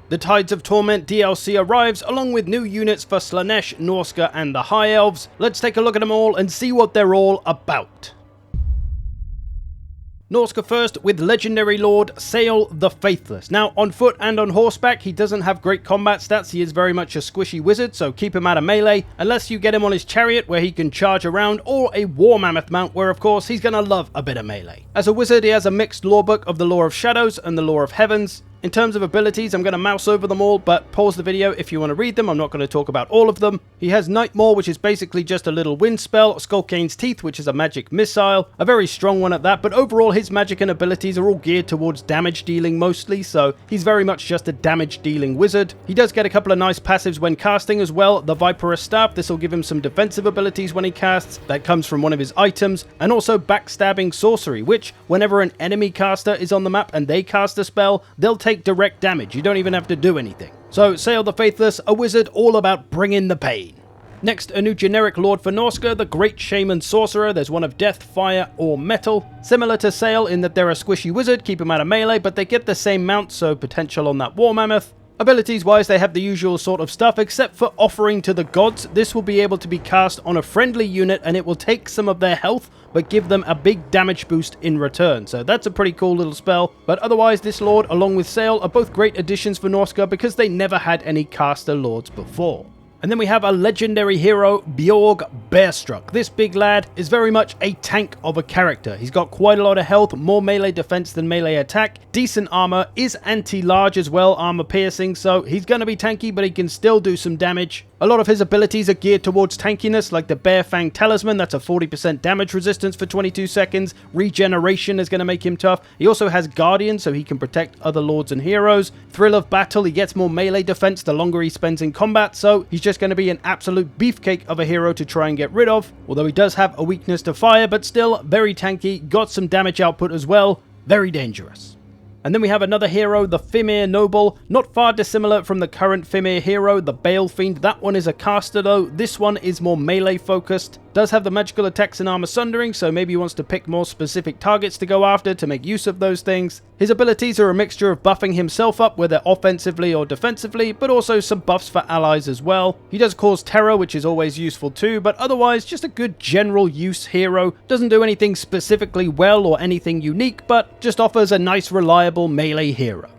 The Tides of Torment DLC arrives along with new units for Slenesh, Norska and the High Elves. Let's take a look at them all and see what they're all about. Norska first, with legendary lord Sail the Faithless. Now, on foot and on horseback, he doesn't have great combat stats. He is very much a squishy wizard, so keep him out of melee, unless you get him on his chariot where he can charge around, or a war mammoth mount where, of course, he's gonna love a bit of melee. As a wizard, he has a mixed lorebook of the Lore of Shadows and the Lore of Heavens. In terms of abilities, I'm going to mouse over them all, but pause the video if you want to read them. I'm not going to talk about all of them. He has Nightmare, which is basically just a little wind spell, Skullcane's Teeth, which is a magic missile, a very strong one at that, but overall his magic and abilities are all geared towards damage dealing mostly, so he's very much just a damage dealing wizard. He does get a couple of nice passives when casting as well. The Viperous Staff, this will give him some defensive abilities when he casts, that comes from one of his items, and also Backstabbing Sorcery, which whenever an enemy caster is on the map and they cast a spell, they'll take direct damage. You don't even have to do anything. So, Sail the Faithless, a wizard all about bringing the pain. Next, a new generic lord for Norska, the Great Shaman Sorcerer. There's one of Death, Fire, or Metal. Similar to Sail in that they're a squishy wizard, keep them out of melee, but they get the same mount, so potential on that War Mammoth. Abilities wise, they have the usual sort of stuff, except for Offering to the Gods. This will be able to be cast on a friendly unit, and it will take some of their health, but give them a big damage boost in return. So that's a pretty cool little spell. But otherwise, this lord, along with Sail, are both great additions for Norska because they never had any caster lords before. And then we have a legendary hero, Bjorg Bearstruck. This big lad is very much a tank of a character. He's got quite a lot of health, more melee defense than melee attack, decent armor, is anti-large as well, armor piercing, so he's going to be tanky, but he can still do some damage. A lot of his abilities are geared towards tankiness, like the Bear Fang Talisman, that's a 40% damage resistance for 22 seconds. Regeneration is going to make him tough. He also has Guardian, so he can protect other lords and heroes. Thrill of Battle, he gets more melee defense the longer he spends in combat, so he's just going to be an absolute beefcake of a hero to try and get rid of. Although he does have a weakness to fire, but still very tanky, got some damage output as well, very dangerous. And then we have another hero, the Fimir Noble, not far dissimilar from the current Fimir hero, the Bale Fiend. That one is a caster though, this one is more melee focused. Does have the magical attacks and armor sundering, so maybe he wants to pick more specific targets to go after to make use of those things. His abilities are a mixture of buffing himself up, whether offensively or defensively, but also some buffs for allies as well. He does cause terror, which is always useful too, but otherwise just a good general use hero. Doesn't do anything specifically well or anything unique, but just offers a nice reliable melee hero.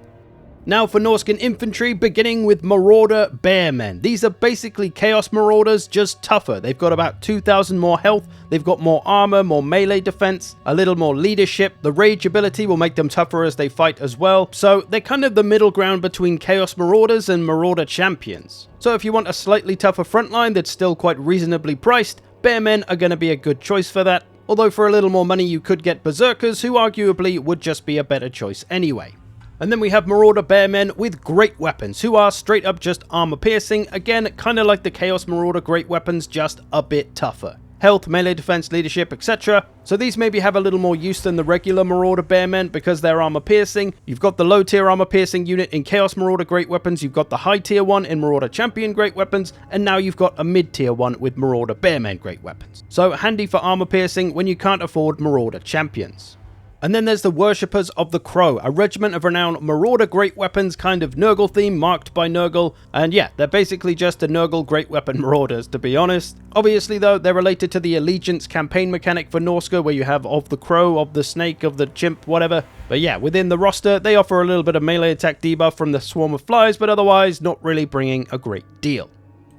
Now for Norskan infantry, beginning with Marauder Bearmen. These are basically Chaos Marauders, just tougher. They've got about 2,000 more health, they've got more armor, more melee defense, a little more leadership. The Rage ability will make them tougher as they fight as well. So they're kind of the middle ground between Chaos Marauders and Marauder Champions. So if you want a slightly tougher frontline that's still quite reasonably priced, Bearmen are going to be a good choice for that. Although for a little more money you could get Berserkers, who arguably would just be a better choice anyway. And then we have Marauder Bearmen with great weapons, who are straight up just armor piercing, again kind of like the Chaos Marauder great weapons, just a bit tougher. Health, melee defense, leadership, etc. So these maybe have a little more use than the regular Marauder Bearmen because they're armor piercing. You've got the low tier armor piercing unit in Chaos Marauder great weapons, you've got the high tier one in Marauder Champion great weapons, and now you've got a mid tier one with Marauder Bearmen great weapons. So handy for armor piercing when you can't afford Marauder Champions. And then there's the Worshippers of the Crow, a regiment of renowned Marauder great weapons, kind of Nurgle theme, marked by Nurgle. And yeah, they're basically just a Nurgle great weapon marauders, to be honest. Obviously though, they're related to the Allegiance campaign mechanic for Norska, where you have of the crow, of the snake, of the chimp, whatever. But yeah, within the roster, they offer a little bit of melee attack debuff from the swarm of flies, but otherwise not really bringing a great deal.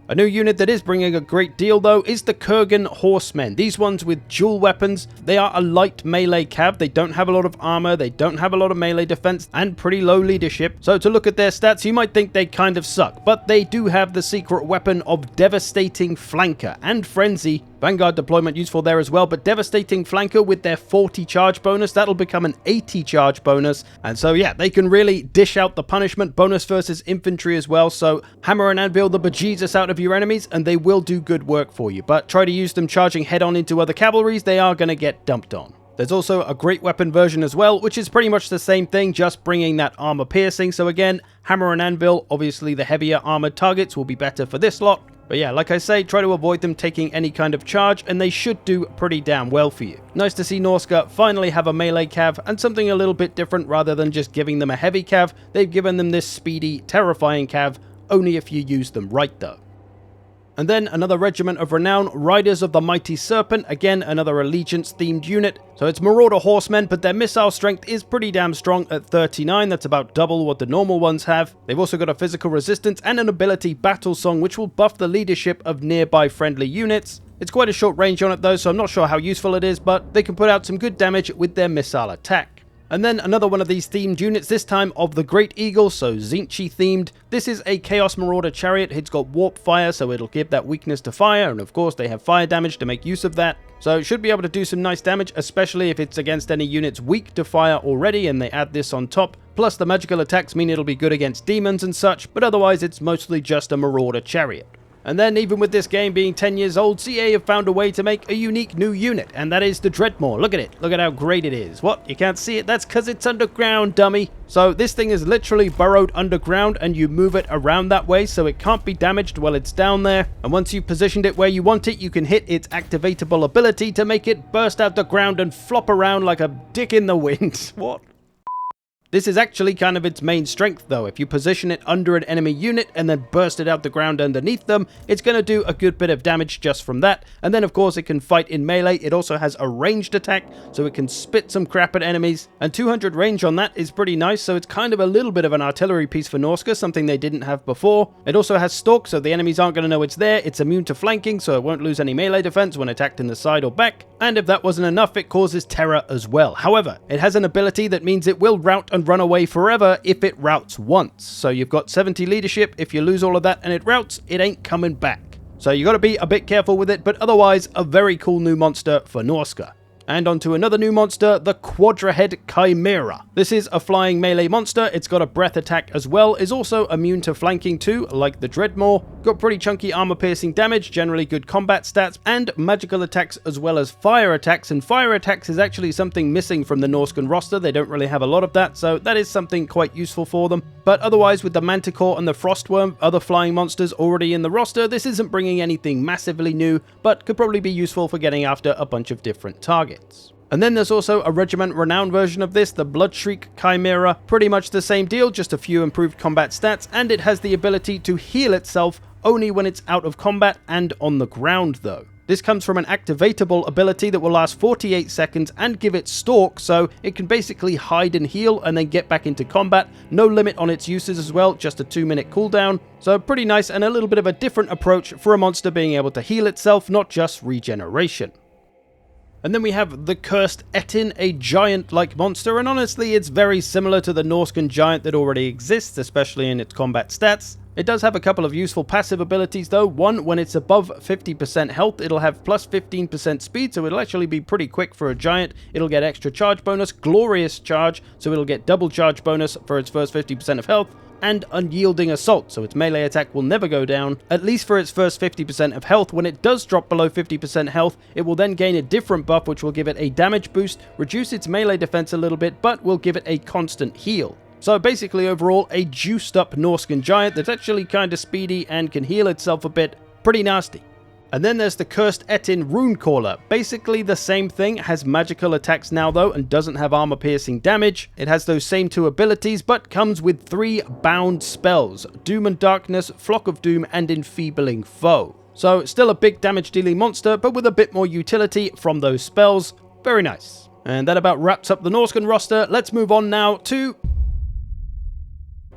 A new unit that is bringing a great deal though is the Kurgan Horsemen. These ones with dual weapons, they are a light melee cav, they don't have a lot of armor, they don't have a lot of melee defense, and pretty low leadership. So to look at their stats, you might think they kind of suck, but they do have the secret weapon of Devastating Flanker and Frenzy. Vanguard deployment useful there as well, but Devastating Flanker with their 40 charge bonus, that'll become an 80 charge bonus. And so yeah, they can really dish out the punishment bonus versus infantry as well. So hammer and anvil the bejesus out of your enemies and they will do good work for you. But try to use them charging head on into other cavalries, they are going to get dumped on. There's also a great weapon version as well, which is pretty much the same thing, just bringing that armor piercing. So again, hammer and anvil, obviously the heavier armored targets will be better for this lot. But yeah, like I say, try to avoid them taking any kind of charge, and they should do pretty damn well for you. Nice to see Norska finally have a melee cav, and something a little bit different rather than just giving them a heavy cav. They've given them this speedy, terrifying cav, only if you use them right though. And then another regiment of renown, Riders of the Mighty Serpent, again another allegiance themed unit. So it's Marauder horsemen, but their missile strength is pretty damn strong at 39, that's about double what the normal ones have. They've also got a physical resistance and an ability battle song, which will buff the leadership of nearby friendly units. It's quite a short range on it though, so I'm not sure how useful it is, but they can put out some good damage with their missile attack. And then another one of these themed units, this time of the Great Eagle, so Tzeentch themed. This is a Chaos Marauder chariot. It's got warp fire, so it'll give that weakness to fire, and of course they have fire damage to make use of that. So it should be able to do some nice damage, especially if it's against any units weak to fire already and they add this on top. Plus the magical attacks mean it'll be good against demons and such, but otherwise it's mostly just a Marauder chariot. And then, even with this game being 10 years old, CA have found a way to make a unique new unit, and that is the Dreadmore. Look at it. Look at how great it is. What? You can't see it? That's because it's underground, dummy. So this thing is literally burrowed underground, and you move it around that way, so it can't be damaged while it's down there. And once you've positioned it where you want it, you can hit its activatable ability to make it burst out the ground and flop around like a dick in the wind. What? This is actually kind of its main strength though. If you position it under an enemy unit and then burst it out the ground underneath them, it's going to do a good bit of damage just from that. And then of course it can fight in melee. It also has a ranged attack, so it can spit some crap at enemies. And 200 range on that is pretty nice, so it's kind of a little bit of an artillery piece for Norska, something they didn't have before. It also has stalk, so the enemies aren't going to know it's there. It's immune to flanking, so it won't lose any melee defense when attacked in the side or back. And if that wasn't enough, it causes terror as well. However, it has an ability that means it will rout and run away forever if it routs once. So you've got 70 leadership. If you lose all of that and it routs, it ain't coming back. So you got to be a bit careful with it, but otherwise a very cool new monster for Norska. And onto another new monster, the Quadrahead Chimera. This is a flying melee monster. It's got a breath attack as well, is also immune to flanking too, like the Dreadmore. Got pretty chunky armor piercing damage, generally good combat stats, and magical attacks as well as fire attacks. And fire attacks is actually something missing from the Norskan roster. They don't really have a lot of that, so that is something quite useful for them. But otherwise, with the Manticore and the Frostworm, other flying monsters already in the roster, this isn't bringing anything massively new, but could probably be useful for getting after a bunch of different targets. And then there's also a Regiment Renown version of this, the Bloodshriek Chimera. Pretty much the same deal, just a few improved combat stats, and it has the ability to heal itself only when it's out of combat and on the ground though. This comes from an activatable ability that will last 48 seconds and give it stalk, so it can basically hide and heal and then get back into combat. No limit on its uses as well, just a 2-minute cooldown. So pretty nice and a little bit of a different approach for a monster being able to heal itself, not just regeneration. And then we have the Cursed Etin, a giant-like monster, and honestly it's very similar to the Norskan giant that already exists, especially in its combat stats. It does have a couple of useful passive abilities though. One, when it's above 50% health, it'll have plus 15% speed, so it'll actually be pretty quick for a giant. It'll get extra charge bonus, glorious charge, so it'll get double charge bonus for its first 50% of health, and unyielding assault, so its melee attack will never go down, at least for its first 50% of health. When it does drop below 50% health, it will then gain a different buff which will give it a damage boost, reduce its melee defense a little bit, but will give it a constant heal. So basically overall a juiced up Norskan giant that's actually kind of speedy and can heal itself a bit. Pretty nasty. And then there's the Cursed Etin Runecaller. Basically the same thing, has magical attacks now though, and doesn't have armor piercing damage. It has those same two abilities, but comes with 3 bound spells: Doom and Darkness, Flock of Doom, and Enfeebling Foe. So still a big damage dealing monster, but with a bit more utility from those spells. Very nice. And that about wraps up the Norskan roster. Let's move on now to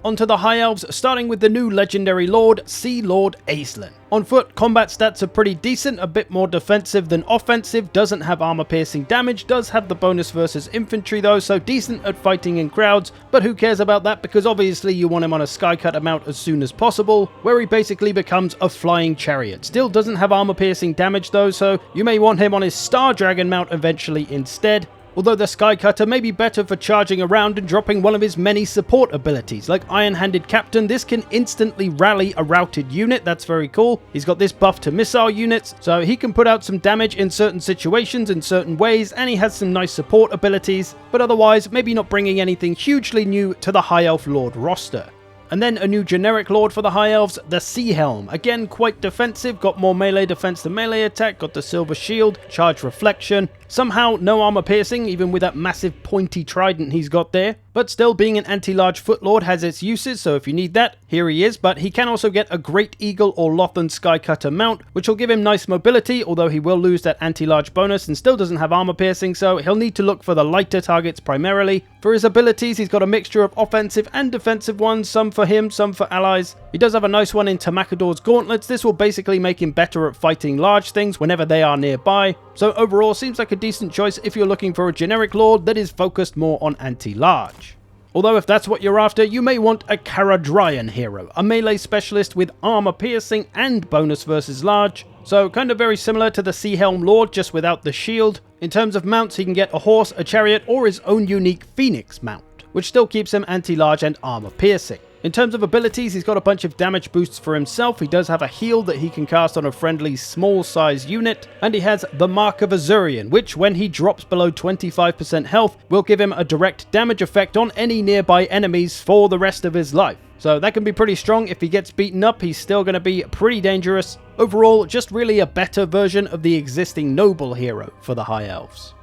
onto the High Elves, starting with the new legendary lord, Sea Lord Aisling. On foot, combat stats are pretty decent, a bit more defensive than offensive, doesn't have armor piercing damage, does have the bonus versus infantry though, so decent at fighting in crowds, but who cares about that because obviously you want him on a skycutter mount as soon as possible, where he basically becomes a flying chariot. Still doesn't have armor piercing damage though, so you may want him on his Star Dragon mount eventually instead. Although the Skycutter may be better for charging around and dropping one of his many support abilities, like Iron-Handed Captain. This can instantly rally a routed unit, that's very cool. He's got this buff to missile units, so he can put out some damage in certain situations in certain ways, and he has some nice support abilities, but otherwise maybe not bringing anything hugely new to the High Elf Lord roster. And then a new generic lord for the High Elves, the Sea Helm. Again, quite defensive, got more melee defense than melee attack, got the silver shield, charge reflection. Somehow no armor piercing, even with that massive pointy trident he's got there. But still, being an anti-large foot lord has its uses, so if you need that, here he is. But he can also get a Great Eagle or Lothan Skycutter mount, which will give him nice mobility, although he will lose that anti-large bonus and still doesn't have armor piercing, so he'll need to look for the lighter targets primarily. For his abilities, he's got a mixture of offensive and defensive ones, some for him, some for allies. He does have a nice one in Tamakador's Gauntlets. This will basically make him better at fighting large things whenever they are nearby. So overall, seems like a decent choice if you're looking for a generic lord that is focused more on anti-large. Although if that's what you're after, you may want a Caradryan hero, a melee specialist with armor piercing and bonus versus large. So kind of very similar to the Sea Helm Lord, just without the shield. In terms of mounts, he can get a horse, a chariot, or his own unique Phoenix mount, which still keeps him anti-large and armor piercing. In terms of abilities, he's got a bunch of damage boosts for himself. He does have a heal that he can cast on a friendly small size unit, and he has the Mark of Azurian, which when he drops below 25% health will give him a direct damage effect on any nearby enemies for the rest of his life. So that can be pretty strong. If he gets beaten up, he's still going to be pretty dangerous. Overall, just really a better version of the existing noble hero for the High Elves.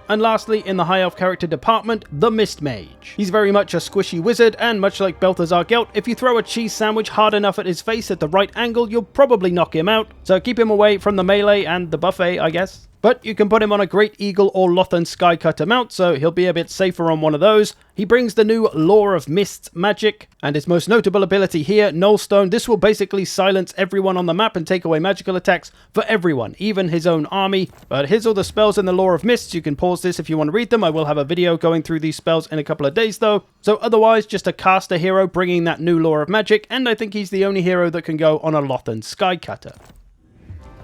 And lastly, in the High Elf character department, the Mist Mage. He's very much a squishy wizard, and much like Balthazar Gelt, if you throw a cheese sandwich hard enough at his face at the right angle, you'll probably knock him out. So keep him away from the melee and the buffet, I guess. But you can put him on a Great Eagle or Lothan Skycutter mount, so he'll be a bit safer on one of those. He brings the new Law of Mists magic, and his most notable ability here, Nullstone. This will basically silence everyone on the map and take away magical attacks for everyone, even his own army. But here's all the spells in the Law of Mists. You can pause this if you want to read them. I will have a video going through these spells in a couple of days though. So otherwise, just a caster hero bringing that new Law of Magic, and I think he's the only hero that can go on a Lothan Skycutter.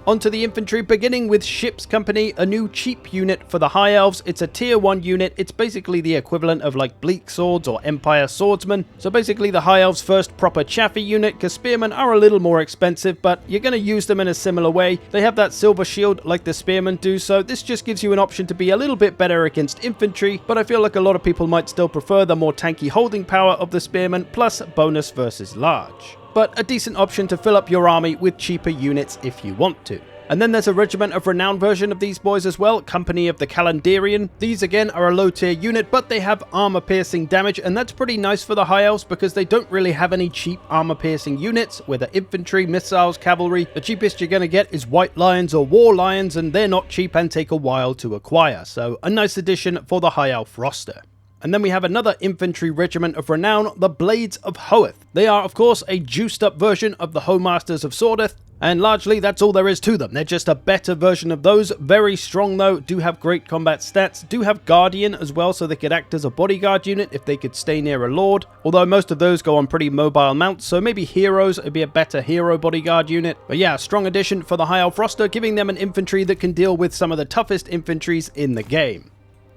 Onto the infantry, beginning with Ship's Company, a new cheap unit for the High Elves. It's a tier 1 unit. It's basically the equivalent of like Bleak Swords or Empire Swordsmen. So basically the High Elves' first proper chaffy unit, because Spearmen are a little more expensive, but you're going to use them in a similar way. They have that silver shield like the Spearmen do, so this just gives you an option to be a little bit better against infantry, but I feel like a lot of people might still prefer the more tanky holding power of the Spearmen, plus bonus versus large. But a decent option to fill up your army with cheaper units if you want to. And then there's a Regiment of Renown version of these boys as well, Company of the Calandarian. These again are a low tier unit, but they have armor piercing damage, and that's pretty nice for the High Elves because they don't really have any cheap armor piercing units, whether infantry, missiles, cavalry. The cheapest you're going to get is White Lions or War Lions, and they're not cheap and take a while to acquire. So a nice addition for the High Elf roster. And then we have another infantry regiment of renown, the Blades of Hoeth. They are, of course, a juiced up version of the Homasters of Sordeth, and largely that's all there is to them. They're just a better version of those. Very strong though, do have great combat stats, do have Guardian as well, so they could act as a bodyguard unit if they could stay near a lord. Although most of those go on pretty mobile mounts, so maybe heroes would be a better hero bodyguard unit. But yeah, strong addition for the High Elf roster, giving them an infantry that can deal with some of the toughest infantries in the game.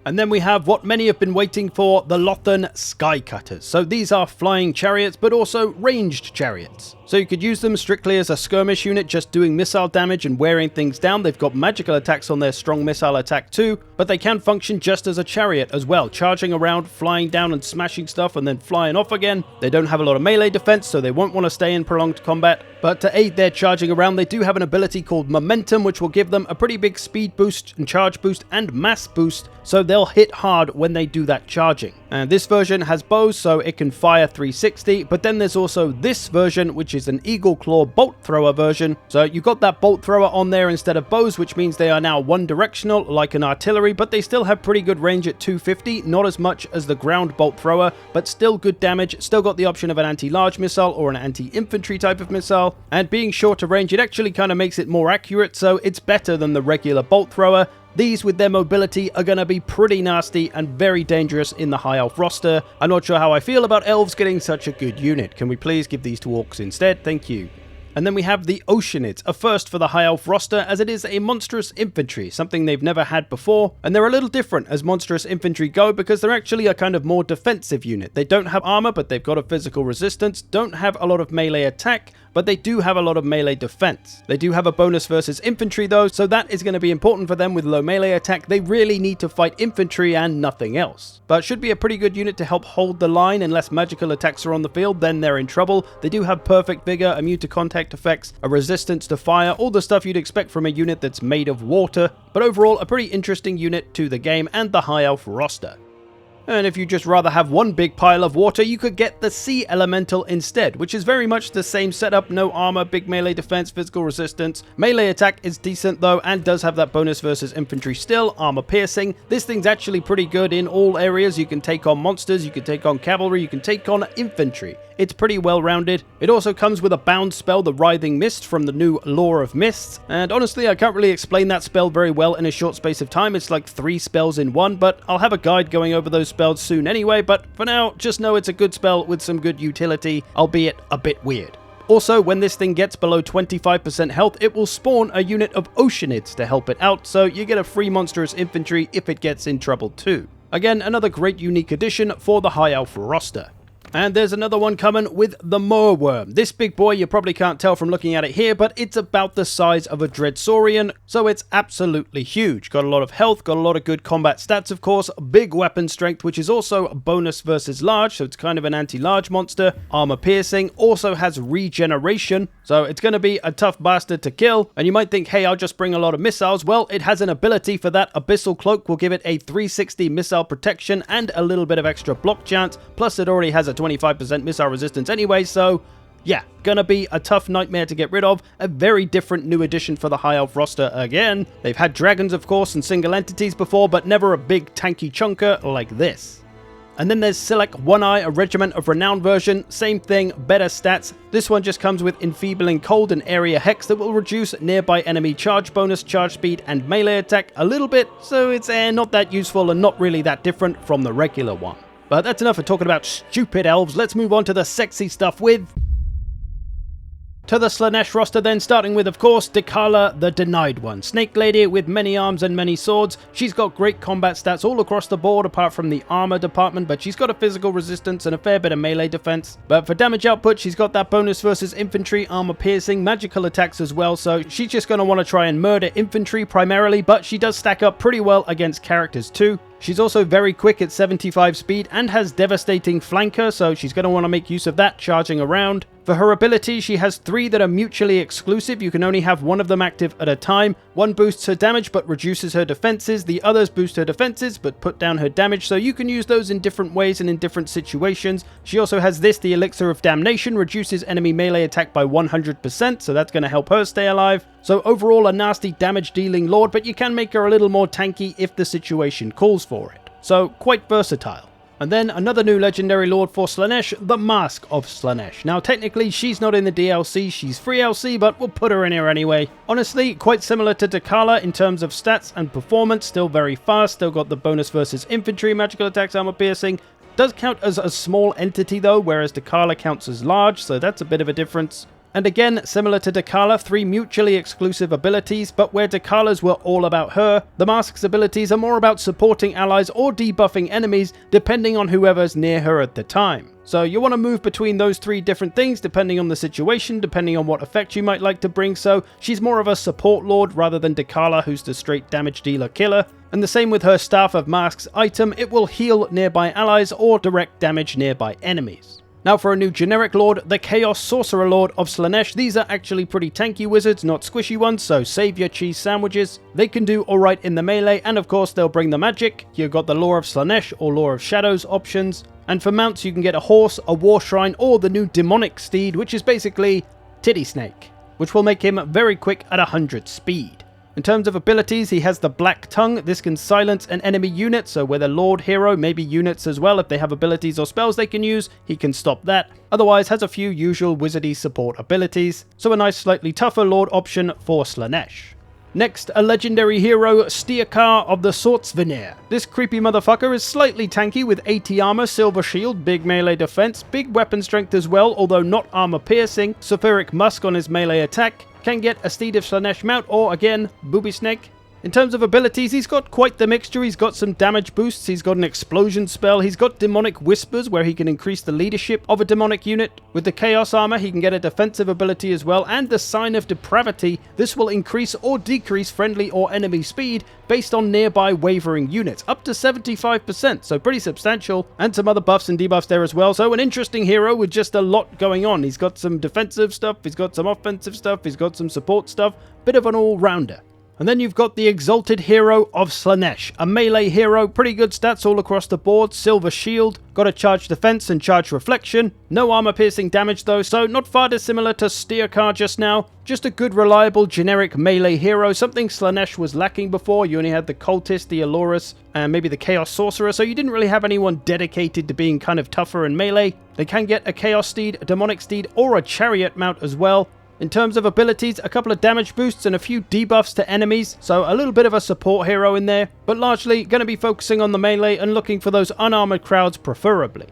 And then we have what many have been waiting for, the Lothan Skycutters. So these are flying chariots, but also ranged chariots. So you could use them strictly as a skirmish unit, just doing missile damage and wearing things down. They've got magical attacks on their strong missile attack too, but they can function just as a chariot as well, charging around, flying down and smashing stuff and then flying off again. They don't have a lot of melee defense, so they won't want to stay in prolonged combat. But to aid their charging around, they do have an ability called Momentum, which will give them a pretty big speed boost and charge boost and mass boost, so they'll hit hard when they do that charging. And this version has bows, so it can fire 360, but then there's also this version, which is an Eagle Claw bolt thrower version. So you got that bolt thrower on there instead of bows, which means they are now one directional like an artillery, but they still have pretty good range at 250, not as much as the ground bolt thrower, but still good damage. Still got the option of an anti-large missile or an anti-infantry type of missile, and being shorter range, it actually kind of makes it more accurate, so it's better than the regular bolt thrower. These with their mobility are going to be pretty nasty and very dangerous in the High Elf roster. I'm not sure how I feel about elves getting such a good unit. Can we please give these to orcs instead? Thank you. And then we have the Oceanids, a first for the High Elf roster, as it is a monstrous infantry, something they've never had before, and they're a little different as monstrous infantry go because they're actually a kind of more defensive unit. They don't have armor, but they've got a physical resistance, don't have a lot of melee attack, but they do have a lot of melee defense. They do have a bonus versus infantry though, so that is going to be important for them with low melee attack. They really need to fight infantry and nothing else. But should be a pretty good unit to help hold the line unless magical attacks are on the field, then they're in trouble. They do have perfect vigor, immune to contact effects, a resistance to fire, all the stuff you'd expect from a unit that's made of water. But overall, a pretty interesting unit to the game and the High Elf roster. And if you just rather have one big pile of water, you could get the Sea Elemental instead, which is very much the same setup, no armor, big melee defense, physical resistance. Melee attack is decent though, and does have that bonus versus infantry still, armor piercing. This thing's actually pretty good in all areas. You can take on monsters, you can take on cavalry, you can take on infantry. It's pretty well rounded. It also comes with a bound spell, the Writhing Mist from the new Lore of Mists, and honestly I can't really explain that spell very well in a short space of time. It's like 3 spells in one, but I'll have a guide going over those spells soon anyway. But for now, just know it's a good spell with some good utility, albeit a bit weird. Also, when this thing gets below 25% health, it will spawn a unit of Oceanids to help it out, so you get a free monstrous infantry if it gets in trouble too. Again, another great unique addition for the High Elf roster. And there's another one coming with the Moorworm. This big boy, you probably can't tell from looking at it here, but it's about the size of a Dreadsaurian, so it's absolutely huge. Got a lot of health, got a lot of good combat stats of course, big weapon strength, which is also a bonus versus large, so it's kind of an anti-large monster. Armor piercing, also has regeneration, so it's going to be a tough bastard to kill. And you might think, hey, I'll just bring a lot of missiles. Well, it has an ability for that. Abyssal Cloak will give it a 360 missile protection and a little bit of extra block chance, plus it already has a 25% missile resistance anyway, so yeah, gonna be a tough nightmare to get rid of. A very different new addition for the High Elf roster again. They've had dragons of course and single entities before, but never a big tanky chunker like this. And then there's Silek One Eye, a Regiment of Renown version. Same thing, better stats. This one just comes with Enfeebling Cold and Area Hex that will reduce nearby enemy charge bonus, charge speed, and melee attack a little bit, so it's not that useful and not really that different from the regular one. But that's enough of talking about stupid elves. Let's move on to the sexy stuff with... to the Slenesh roster then, starting with, of course, Dekala the Denied One. Snake Lady with many arms and many swords. She's got great combat stats all across the board apart from the armor department, but she's got a physical resistance and a fair bit of melee defense. But for damage output, she's got that bonus versus infantry, armor piercing, magical attacks as well, so she's just going to want to try and murder infantry primarily, but she does stack up pretty well against characters too. She's also very quick at 75 speed and has devastating flanker, so she's going to want to make use of that charging around. For her abilities, she has 3 that are mutually exclusive. You can only have one of them active at a time. One boosts her damage but reduces her defenses. The others boost her defenses but put down her damage, so you can use those in different ways and in different situations. She also has this, the Elixir of Damnation, reduces enemy melee attack by 100%, so that's going to help her stay alive. So overall a nasty damage dealing lord, but you can make her a little more tanky if the situation calls for it. So quite versatile. And then another new legendary lord for Slenesh, the Mask of Slenesh. Now technically she's not in the DLC, she's free LC, but we'll put her in here anyway. Honestly, quite similar to Dekala in terms of stats and performance, still very fast, still got the bonus versus infantry, magical attacks, armor piercing. Does count as a small entity though, whereas Dekala counts as large, so that's a bit of a difference. And again, similar to Dekala, 3 mutually exclusive abilities, but where Dekala's were all about her, the Mask's abilities are more about supporting allies or debuffing enemies, depending on whoever's near her at the time. So you want to move between those 3 different things, depending on the situation, depending on what effect you might like to bring, so she's more of a support lord rather than Dekala, who's the straight damage dealer killer. And the same with her Staff of Masks item, it will heal nearby allies or direct damage nearby enemies. Now for a new generic lord, the Chaos Sorcerer Lord of Slenesh. These are actually pretty tanky wizards, not squishy ones, so save your cheese sandwiches. They can do alright in the melee, and of course they'll bring the magic. You've got the Lore of Slenesh or Lore of Shadows options. And for mounts you can get a horse, a war shrine, or the new demonic steed, which is basically Titty Snake, which will make him very quick at 100 speed. In terms of abilities, he has the Black Tongue. This can silence an enemy unit, so whether Lord, Hero, maybe units as well, if they have abilities or spells they can use, he can stop that. Otherwise, has a few usual wizardy support abilities, so a nice slightly tougher Lord option for Slenesh. Next, a legendary hero, Steerkar of the Swordsveneer. This creepy motherfucker is slightly tanky with 80 armor, silver shield, big melee defense, big weapon strength as well, although not armor piercing, sulfuric musk on his melee attack, can get a Steed of Slenesh mount or, again, booby snake. In terms of abilities, he's got quite the mixture. He's got some damage boosts, he's got an explosion spell, he's got demonic whispers where he can increase the leadership of a demonic unit. With the chaos armor, he can get a defensive ability as well, and the sign of depravity. This will increase or decrease friendly or enemy speed based on nearby wavering units, up to 75%, so pretty substantial, and some other buffs and debuffs there as well. So an interesting hero with just a lot going on. He's got some defensive stuff, he's got some offensive stuff, he's got some support stuff, bit of an all-rounder. And then you've got the Exalted Hero of Slenesh, a melee hero, pretty good stats all across the board, silver shield, got a charge defense and charge reflection, no armor piercing damage though, so not far dissimilar to Steerkar just now, just a good reliable generic melee hero, something Slenesh was lacking before. You only had the Cultist, the Alorus, and maybe the Chaos Sorcerer, so you didn't really have anyone dedicated to being kind of tougher in melee. They can get a Chaos Steed, a Demonic Steed, or a Chariot mount as well. In terms of abilities, a couple of damage boosts and a few debuffs to enemies, so a little bit of a support hero in there, but largely going to be focusing on the melee and looking for those unarmored crowds preferably.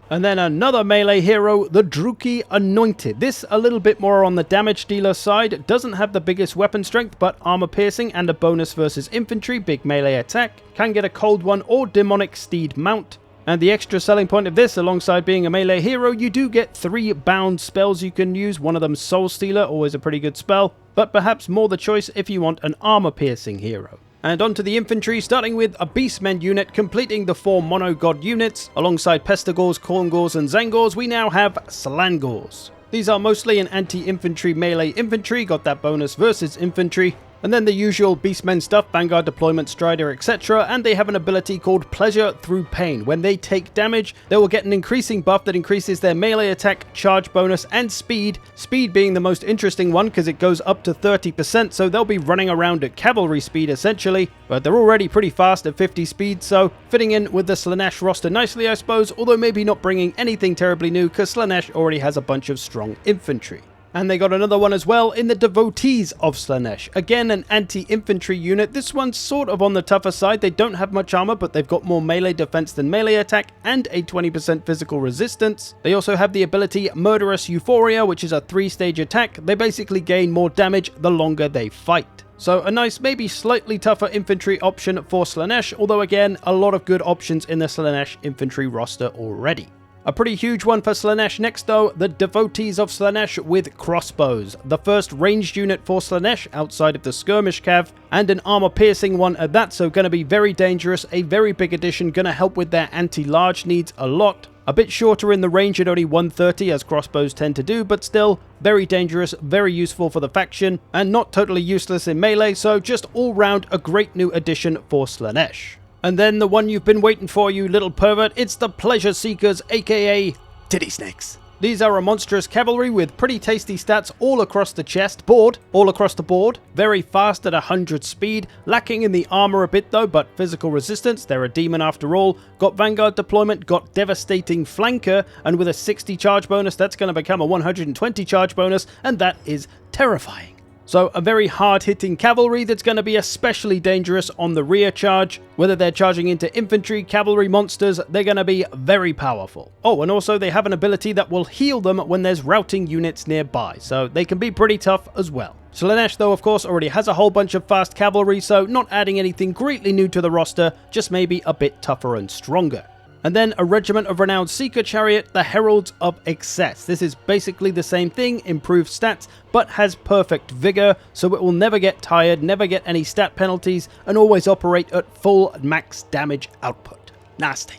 And then another melee hero, the Druki Anointed. This a little bit more on the damage dealer side, doesn't have the biggest weapon strength, but armor piercing and a bonus versus infantry, big melee attack, can get a cold one or demonic steed mount. And the extra selling point of this, alongside being a melee hero, you do get 3 bound spells you can use. One of them, Soul Stealer, always a pretty good spell, but perhaps more the choice if you want an armor-piercing hero. And onto the infantry, starting with a Beastmen unit, completing the 4 mono-god units. Alongside Pestigors, Korngors, and Zangors, we now have Slangors. These are mostly an anti-infantry melee infantry, got that bonus versus infantry. And then the usual Beastmen stuff, Vanguard deployment, Strider, etc. And they have an ability called Pleasure Through Pain. When they take damage, they will get an increasing buff that increases their melee attack, charge bonus, and speed. Speed being the most interesting one because it goes up to 30%, so they'll be running around at cavalry speed essentially. But they're already pretty fast at 50 speed, so fitting in with the Slenesh roster nicely, I suppose, although maybe not bringing anything terribly new because Slenesh already has a bunch of strong infantry. And they got another one as well in the Devotees of Slenesh. Again, an anti-infantry unit. This one's sort of on the tougher side. They don't have much armor, but they've got more melee defense than melee attack and a 20% physical resistance. They also have the ability Murderous Euphoria, which is a 3-stage attack. They basically gain more damage the longer they fight. So a nice, maybe slightly tougher infantry option for Slenesh, although again, a lot of good options in the Slenesh infantry roster already. A pretty huge one for Slenesh next though, the Devotees of Slenesh with crossbows. The first ranged unit for Slenesh outside of the skirmish cav, and an armor piercing one at that, so going to be very dangerous, a very big addition, going to help with their anti-large needs a lot. A bit shorter in the range at only 130 as crossbows tend to do, but still very dangerous, very useful for the faction, and not totally useless in melee, so just all round a great new addition for Slenesh. And then the one you've been waiting for, you little pervert, it's the Pleasure Seekers, aka Titty Snakes. These are a monstrous cavalry with pretty tasty stats all across the board, very fast at 100 speed, lacking in the armor a bit though, but physical resistance, they're a demon after all, got Vanguard deployment, got Devastating Flanker, and with a 60 charge bonus, that's going to become a 120 charge bonus, and that is terrifying. So a very hard-hitting cavalry that's going to be especially dangerous on the rear charge. Whether they're charging into infantry, cavalry monsters, they're going to be very powerful. Oh, and also they have an ability that will heal them when there's routing units nearby, so they can be pretty tough as well. Slenesh, though, of course, already has a whole bunch of fast cavalry, so not adding anything greatly new to the roster, just maybe a bit tougher and stronger. And then a regiment of renowned Seeker Chariot, the Heralds of Excess. This is basically the same thing, improved stats, but has perfect vigor, so it will never get tired, never get any stat penalties, and always operate at full max damage output. Nasty.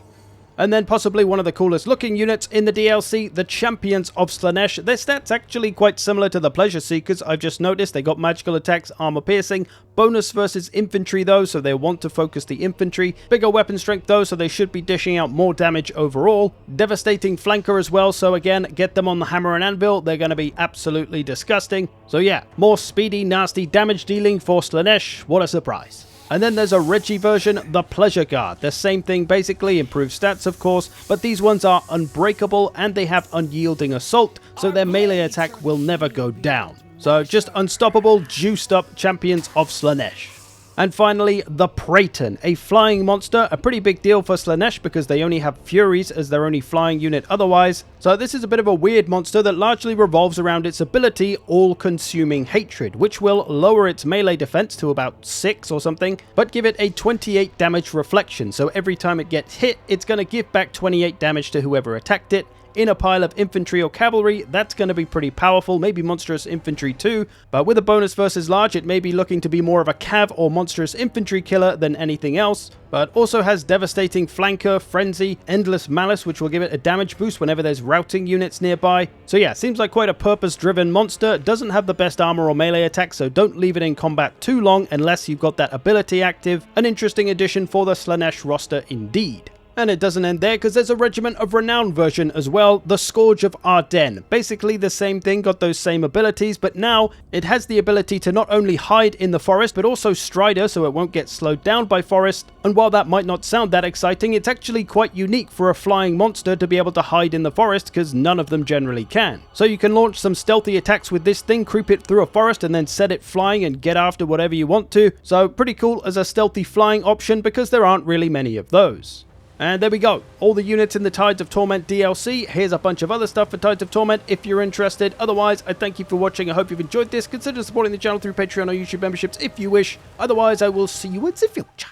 And then possibly one of the coolest looking units in the DLC, the Champions of Slenesh. Their stats actually quite similar to the Pleasure Seekers, I've just noticed. They got magical attacks, armor piercing, bonus versus infantry though, so they want to focus the infantry. Bigger weapon strength though, so they should be dishing out more damage overall. Devastating Flanker as well, so again, get them on the hammer and anvil, they're going to be absolutely disgusting. So yeah, more speedy, nasty damage dealing for Slenesh, what a surprise. And then there's a Reggie version, the Pleasure Guard. The same thing basically, improved stats of course, but these ones are unbreakable and they have unyielding assault, so their melee attack will never go down. So just unstoppable, juiced up champions of Slenesh. And finally, the Praeton, a flying monster, a pretty big deal for Slenesh because they only have Furies as their only flying unit otherwise. So this is a bit of a weird monster that largely revolves around its ability, All-Consuming Hatred, which will lower its melee defense to about 6 or something, but give it a 28 damage reflection. So every time it gets hit, it's going to give back 28 damage to whoever attacked it. In a pile of infantry or cavalry, that's going to be pretty powerful, maybe monstrous infantry too, but with a bonus versus large, it may be looking to be more of a cav or monstrous infantry killer than anything else, but also has devastating flanker, frenzy, endless malice, which will give it a damage boost whenever there's routing units nearby. So yeah, seems like quite a purpose-driven monster, doesn't have the best armor or melee attack, so don't leave it in combat too long unless you've got that ability active. An interesting addition for the Slenesh roster indeed. And it doesn't end there because there's a Regiment of Renown version as well, the Scourge of Ardennes. Basically the same thing, got those same abilities, but now it has the ability to not only hide in the forest, but also strider so it won't get slowed down by forest. And while that might not sound that exciting, it's actually quite unique for a flying monster to be able to hide in the forest because none of them generally can. So you can launch some stealthy attacks with this thing, creep it through a forest and then set it flying and get after whatever you want to. So pretty cool as a stealthy flying option because there aren't really many of those. And there we go, all the units in the Tides of Torment DLC. Here's a bunch of other stuff for Tides of Torment if you're interested. Otherwise, I thank you for watching. I hope you've enjoyed this. Consider supporting the channel through Patreon or YouTube memberships if you wish. Otherwise, I will see you in the future.